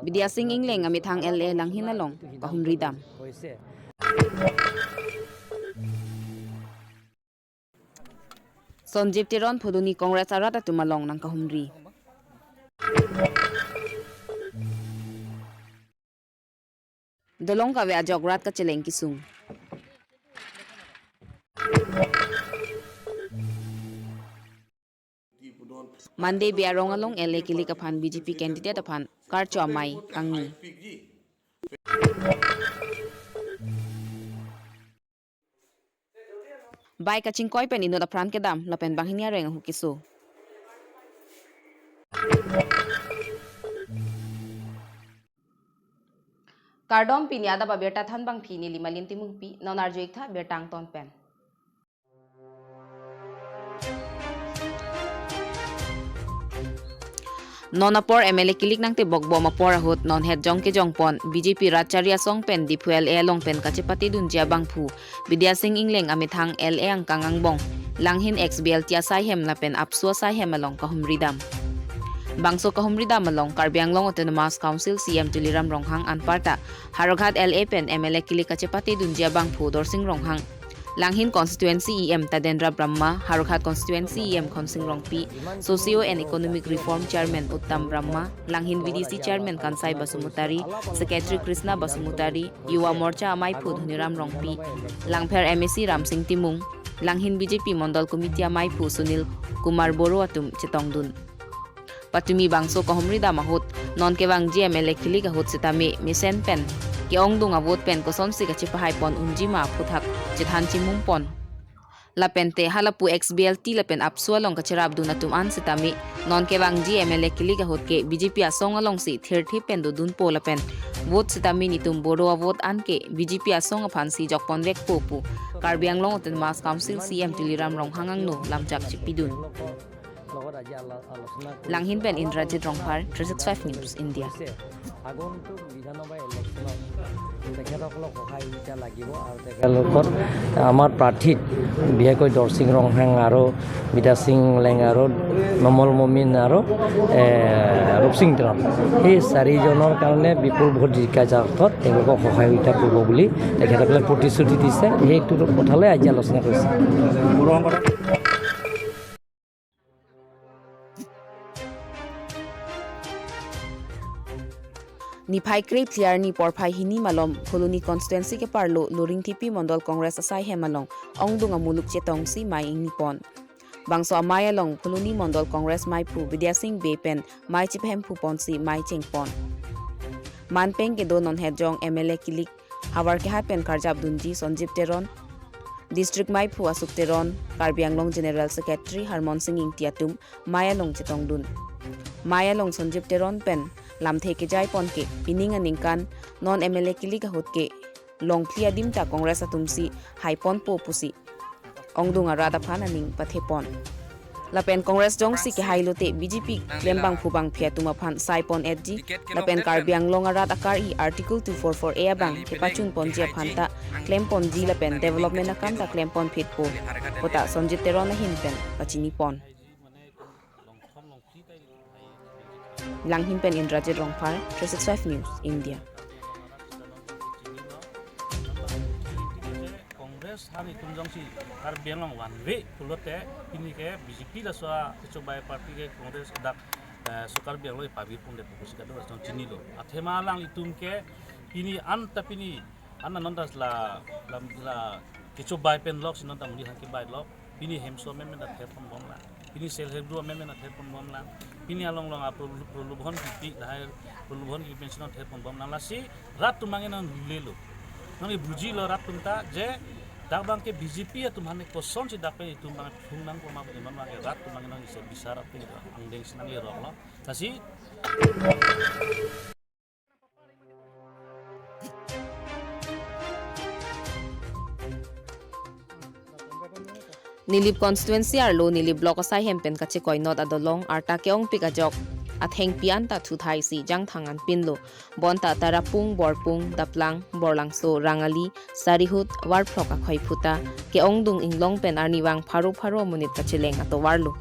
Bidia sing ingleng ami thang LA lang hinalong kahumri dam. Sonjip tiron phuduni Congress arata tumalong ng kahumri. Dolong kawe ajograt ka chileng kisung. Monday biarong along LA kili kaphan BJP candidate aphan karcho amai kangni. Bai kaching koi pen ino da pran kedam lapen banghinia reng hukiso. Kardom pinyada ba berta than bang phini limalin timung pi nonarjo ikha bertang ton pen. Nonapor MLA kilik nang tibok bo mapor ahut non het jong ke jong pon BJP Ratcharia song pen dipuel e long pen kachepati dunjia bangphu Bidya Singh ingleng amithang LA ang kangang bong langhin XBL tia sai hem la pen apsua sai hem along kahumridam bangso kahumridam along Karbianglong Autonomous Council CM Tuliram Ronghang anparta Haroghat LA pen MLA kilik kachepati dunjia bangphu Dorsing Ronghang Langhin Constituency EM Tadendra Brahma, Harukhat Constituency EM Khonsing Rongpi, Socio and Economic Reform Chairman Uttam Brahma, Langhin VDC Chairman Kansai Basumutari, Secretary Krishna Basumutari, Yuwa Morcha Amaipu Dhuniram Rongpi, Langpher MEC Ram Singh Timung, Langhin BJP Mondol Committee Amaipu Sunil Kumar Boro Atum Chitongdun. Patumi bangso kahumrida mahut non kewang GMLA kili kahut sitami misen pen Keong dung abot pen ko son si kachipahay pon unjima puthak chithan chimung pon. La pente halapu XBLT la pen apsualong kachirab dun atum an sitami non kewang GMLA kili kahut ke BJP asong along si 30 pen do dun po la pen vote sitami nitum bodo vote an ke BJP asong aphan si jokpon vek popu Karbianglong Autonomous Council CM Tuliram Ronghangang no lamjak chipidun. Langhin pen Indrajit Rongphar 365 News India. আগন্তুক বিধানসভা ইলেকশ্যনত তেখেতসকলক সহায়িকা লাগিব আৰু তেখেতলোকৰ আমাৰ প্ৰাৰ্থীত বিশেষকৈ দৰসিং ৰংহাং আৰু বিদা সিং লেং আৰু নমল মমিন আৰু ৰূপসিং তেৰণ সেই চাৰিজনৰ কাৰণে বিপুল ভোট জিকাৰ অৰ্থত তেওঁলোকক সহায়িকা কৰিব বুলি তেখেতসকলে প্ৰতিশ্ৰুতি দিছে সেইটো কথালৈ আজি আলোচনা কৰিছে Ni phai krep clear ni por phai hini malom Khuluni constituency ke parlo Luring TP Mondol Congress asai hemalong ongdunga muluk chetong si mai ing nipon bangso amaya long Khuluni Mondol Congress mai phu Bidya Singh Bepen mai chiphem phu pon si mai chengpon manpeng ke do non hejong MLA kilik hawar ke hapen karjab dunji Sonjip Teron district mai phu Asuk Teron Karbianglong General Secretary Harmon Singh Ingtiatum maya long chetong dun maya long Sonjip Teron pen lamthe ke jai pon ke pininga ningkan non MLA kili ka hot ke long phlia dim ta Congress atumsi haipon po pusi ongdunga rada phana ning pathe pon lapen Congress jong si ke hailote BJP klembang phubang phia tuma phan saipon edji lapen Karbianglong arat akar I article 244 a bang ke pachun pon je phanta klem pon ji lapen development akam ta klem pon fit po kota Sonjit Teron hin pen pachini pon Langhin pen Indrajit Rongphar 365 News India. Congress hani tumjong si Karbianglong wanwe kulote ini ke BJP la soa coba parti ke Congress dak so Karbianglong pabir pun de fokus ka do jon chini lo athema lang itum ke ini an tapini anna nondas la ke coba pen lok sinon ta muni haki bai lok ini hemso memen da thepon bom la ini sel hebru memen da thepon bom la ini along long prolubhon pipi dahil prolubhon ki pension thepon bom la si rat tumangin an lelo nami buji lo rat tumta je dagbang ke BJP ya tumhane koson si dakpe tumang phungnang ko ma beman ma ke rat tumangin an ise bisara pin angdeng sinang le rok lo tasi Nilip constituency arlo Nilip block asai hempen kache koi not adolong arta keong pikajok atheng pian ta thu thai si jang thangan pinlo bonta tarapung borpung daplang borlangso rangali sarihut warphok akhoi phuta keong dung inglong pen arniwang pharo munit kacheleng ato warlo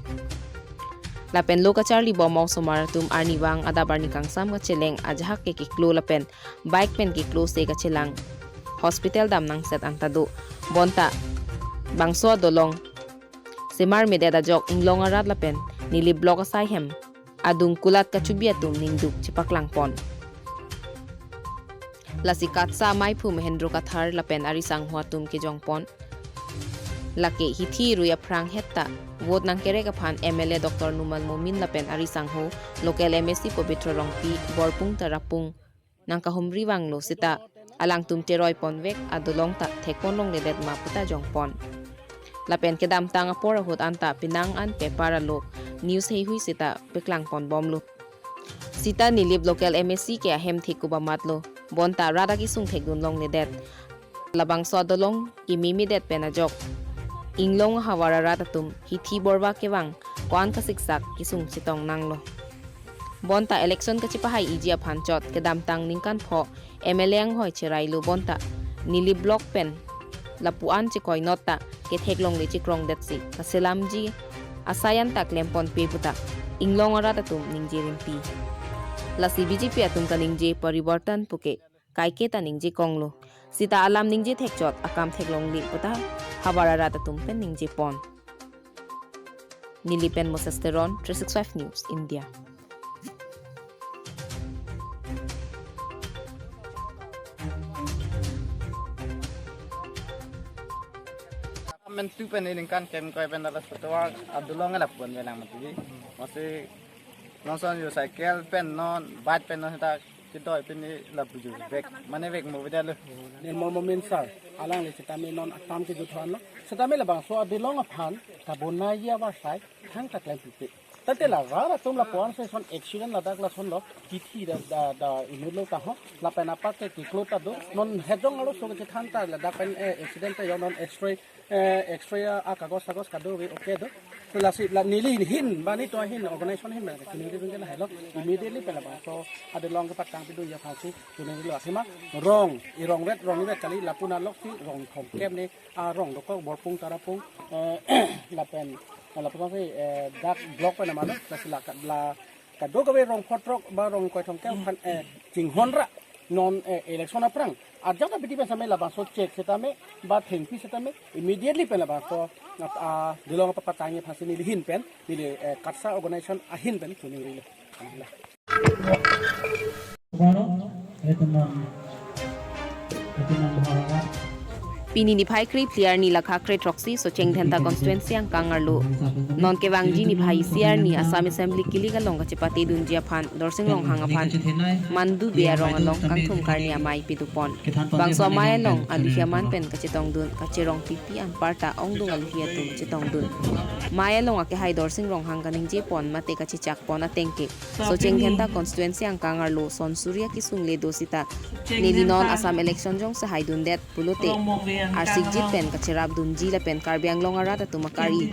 lapen lo ka charli bo mau somar tum arni wang ada barni kangsam ka cheleng ajahak ke klo lapen bike pen ke close se ka chelang hospital dam nang set ang tado bonta bangso dolong semar mede da jok inglong arat lapen nili blok asai hem adung kulat ka chubiatum ningduk chipaklang pon lasikat sa mai phu mehendro kathar lapen arisang huatum ke jongpon lake hithi ruya prang hetta vot nang kere ka phan MLA Dr Numal Momin lapen arisang ho local MSC Pavitra Rongpi borpung tarapung nang kahumri wanglo sita alang tum teroy pon vek adolong ta thekon long ledet ma puta jongpon lapen kedam tang apor hut anta pinang an pepara lok news hei hui sita peklang pon bomlo sita nilib local MSC ke ahem thikuba matlo bonta rada ki sung thek dun long ledet labang sodolong imimi det penajok inglong hawara ratatum hithi borba kewang kwan ka siksak kisung sitong nanglo bonta election ka chipahay ijia phanchot kedam tang ningkan pho MLA ang hoy chirailu bonta nili block pen lapuan chikoy nota ke theklong le chikrong detsi kaselamji asayan tak lempon pe puta inglong ratatum ningjirin pi lasi BJP atum kaningje paribartan puke kaike ta ningje konglo sita alam ningje thekchot akam theklong li puta habara ratatum pen ningje pon nilipen mosasteron 365 news India men tu pen ini kan kem koi pen dalas petua adulong ngelap pun benang mati masih langsung yo cycle pen non bat pen non kita kita pen ni lap ju bek mana bek mo beda lo ni mo momen sar alang le setame non atam ke juthan lo setame la bang so adulong aphan ta bonna ya wa sai thang ta klem pi tate la ra tum la pon se son accident la dak la son lo kithi da inulo ta ho la pena pa ke klo ta do non hedong alo so ke than ta la da pen accident ta yo non extra akagos sagos kado we okay do so la nili hin bani to hin organization hin ma ke ni ri la hello immediately pela ba so adulong ke patang pi do ya phasi tu ni lo asima rong vet kali la puna lok si rong khom kem ni rong do ko borpung tarapung la pen la pun se dak blok pa naman la kado gawe rong potrok ba rong koy thong kem phan jing honra non election aprang ajak ta biti sa me la so check setame ba thengpi setame immediately pe la so dilong pa patangi phasi ni hin pen ni katsa organization ahin pen tuni rile pini ni phai kri clear ni lakha kre troxy so chengthenta constituency ang kangarlo non ke wangji ni bhai CR ni Assam Assembly kiliga longa chepati dunjia phan dorsing long hanga phan mandu bia rong along kangthum karni amai pidupon bangso mai long alihiaman pen kachitong dun kachirong pipi an parta ongdung alihiatum chitong dun mai long ake hai dorsing rong hanga ningje pon mate kachichak pon atengke so chengthenta constituency ang kangarlo son surya ki sungle dosita nilinon Assam election jong sa haidun det pulote Arsik jit pen kachirab dunji la pen karbiang long arat atumakari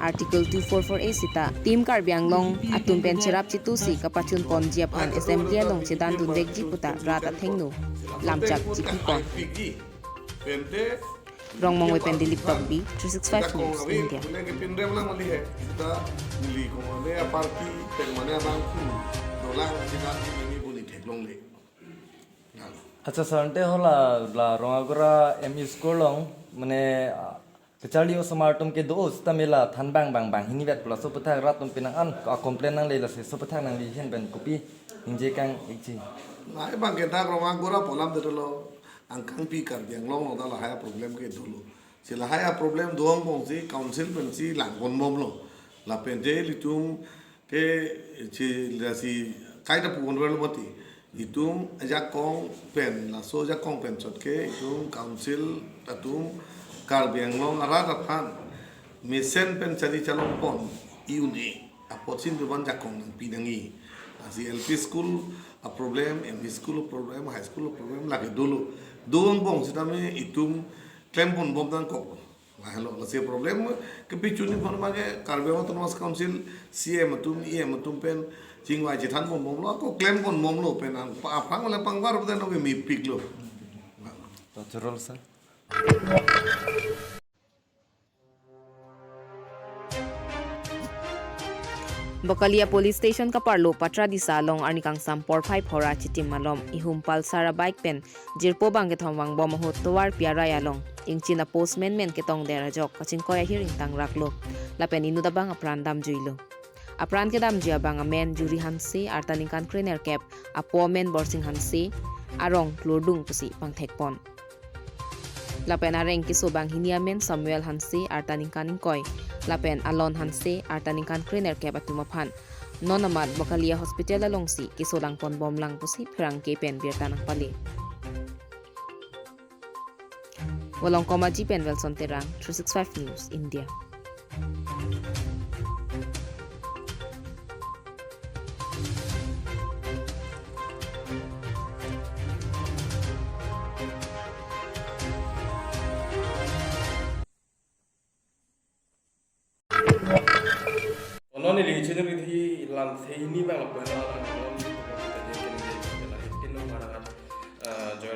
article 2448 sita team karbiang long atum pen chirab chitu si kapachun pon jia phan assembly long chedan dun dek ji puta rat athengnu lamchak chipi pon rong mong we pen dilip tokbi 365 news India pinrem lang mali hai kita mili ko mane party pen mane abang ku dolang kita ini buni theklong le अच्छा संटे होला ला रोंगरा ME school लोंग मने कचालियो समारटम के दोस्त तमेला थान बांग बांग बांग हिनी बेट प्लस सुपथा रातम पिना अन कंप्लेन नang लेला से सुपथा नang li hen ben copy इंजे कांग इची नाय बांग के ता रोंगरा पोलाम दलो angkang pi kar biang long no dala haya problem ke dulu sila haya problem doang bong si council pen si lang kon mom lo la pen je litum ke si la si kai da pu kon wel moti itum ajak kong pen la so ajak kong pen chot ke itum council tatum kar biang long ara ta phan misen pen chali chalong pon iuni apotsin du ban jak kong nang pinangi asi LP school a problem MD school problem high school problem lagi dulu doang bong sitame itum claim pon bom dan kok la hello la se problem ke pichuni pon mage karbe autonomous council CM atum pen jingwai jithan pon bom lo ko claim pon mom lo pen ang pa phang la pangwar bu dan mi pik lo तो जरूर sir Bokalia Police Station kaparlo patra di salong arni kang sampor 5 hora chitim malom ihumpal sara bike pen jirpo bang ke thomwang bom ho towar piara yalong ingchina postman men ke tong dera jok kachin koya hiring tang raklo lapen inu da bang apran dam juilo apran ke dam jia bang men juri hansi artaning kan trainer cap apo men borsing hansi arong klordung pusi pang thekpon lapen areng ki sobang hinia men Samuel hansi artaning kaning koy lapen alon hanse artaning kan trainer ke batumaphan nonamat Bokalia hospital alongsi kisolang pon bom lang pusi pherang ke pen birtanang pali walong komaji pen Wilson Terang 365 News India. non ili chini rithi lam theini bang lapna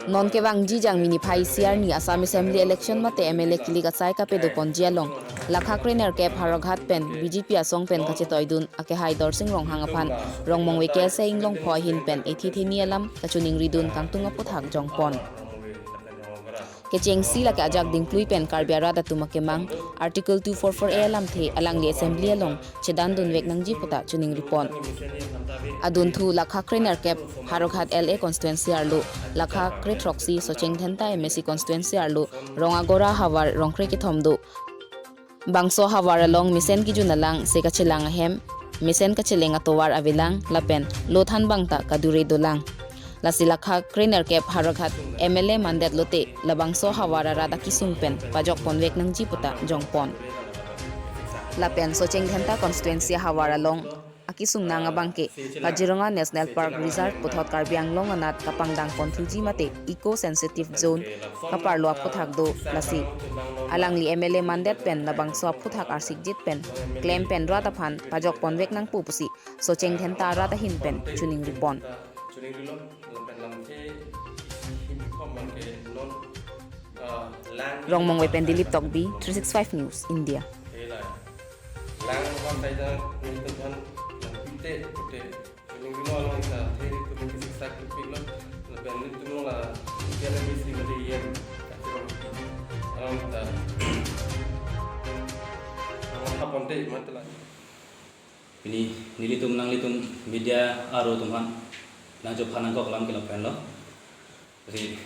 non ke wang ji jang mini phai siar ni Assam Assembly election mate MLA kiliga sai ka pe do ponjia long lakha trainer ke Haroghat pen BJP asong pen kache toidun ake hai dorsing rong hangaphan rong mongwe ke se inglong phoi hin pen ethi thini alam kachuning ridun kangtunga puthak jongpon ke chengsi la ka ajak dingplui pen karbiara da tumake mang article 244A alam the alangli assembly along chedan dun wek nangji puta chuning ripon adun thu lakha trainer cap Haroghat LA constituency arlo lakha kretroxi socheng thenta MSC constituency arlo rongagora hawar rongkre ki thomdo bangso hawar along misen ki junalang se ka chelang hem misen ka chelenga towar avilang lapen lothan bangta kadure dolang lasilakha trainer cap Haroghat MLA mandat lote labangso hawara rada kisungpen pajok ponwek nang jiputa jongpon lapen socheng thenta constituency hawara long akisung nanga bangke Kaziranga National Park Reserve puthot Karbi Anglong anat kapangdang konthuji mate eco sensitive zone kaparlo aputhak do lasi alangli MLA mandat pen labangso aputhak arsik jit pen claim pen rata phan pajok ponwek nang pupusi socheng thenta rata hin pen chuning ripon Rong Mongwe pen Dilip Tokbi 365 News India. lang kon tai da ni to ban pite pute ni no lang sa theri to ki siksa ki piglo la ben ni tu la kele mi si mali yen ka tro ta ha ponte matla ini nilitum nang litum media aro tuman nang jo phanang ko kalam ke pen lo ri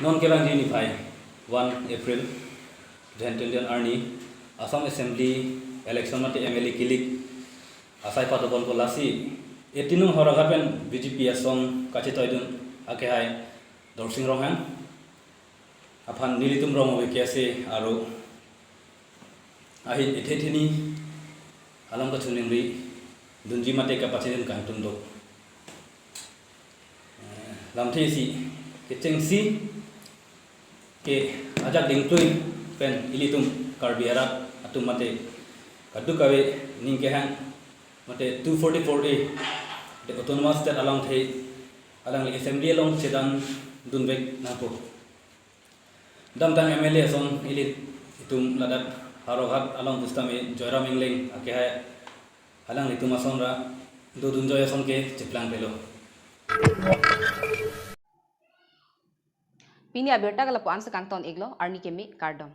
non ke lang ni phai 1 April Dental Arni Assam Assembly election mate MLA kilik asai patopon ko lasi etinung Haroghat BJP asong kache toidun ake hai dorsing rohan aphan nilitum rong hobe kiase aro ahi ethethini alam ka chuningri dunji mate ka pachinen kantun do lamthei si kechengsi ke ajak dingtui pen ilitum karbiara atum mate kadu kawe ningke hang mate 244A de autonomous state along the alang assembly along chedan dunbek napo dam tang MLA song ilit itum ladak Haroghat along bustame Joyram Ingleng ake hai alang itum asong ra do dunjoy asong ke chiplang pelo Pini aberta gala puan sa kangton iglo arni kemi kardom